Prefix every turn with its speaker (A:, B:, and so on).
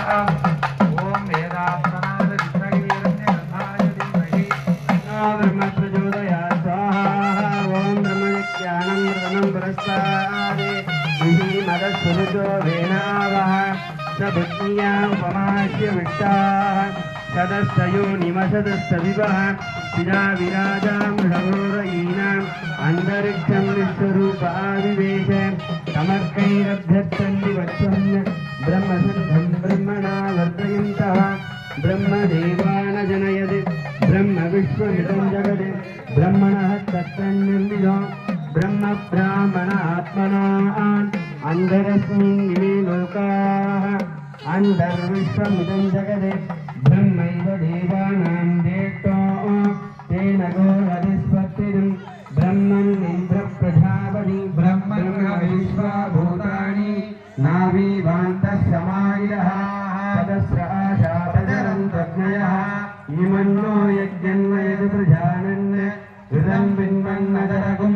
A: ओम वेदांतनाद विष्णुवीरण्यगंधाय धीमहि ब्रह्म प्रचोदयात् स्वाहा। ओम ब्रह्मज्ञानं पुरस्तादे मदस्वरुजो वेनावः सबुद्धिया उपमास्य विष्टाः सदस्तयो निमसदस्तविवः पिता विराजामृढघोरयीनाम् अन्तरिक्षं विश्वरूपाविवेश तमर्कैरभ्यर्थन्निवत्सन् ब्रह्मसन्धं ब्रह्मणा वर्धयन्तः ब्रह्मदेवान जनयत् ब्रह्म विश्वमिदं जगत् ब्रह्मणः तत्तन्निर्मितो ब्रह्म ब्राह्मण आत्मना अन्तरस्मिन् इमे लोकाः अन्तर्विश्वमिदं जगत् ब्रह्मैव देवानां देवतो तेन गोहरिस्पतिं ब्रह्मन्निन्द्र प्रजापति ब्रह्म विश्वभूतानि नाभिवान्तः समायिनः तदस्राशापदरन्तज्ञयः इमन्नो यज्ञन्वयद् प्रजानन् हृदं बिन्वन्नदरगुं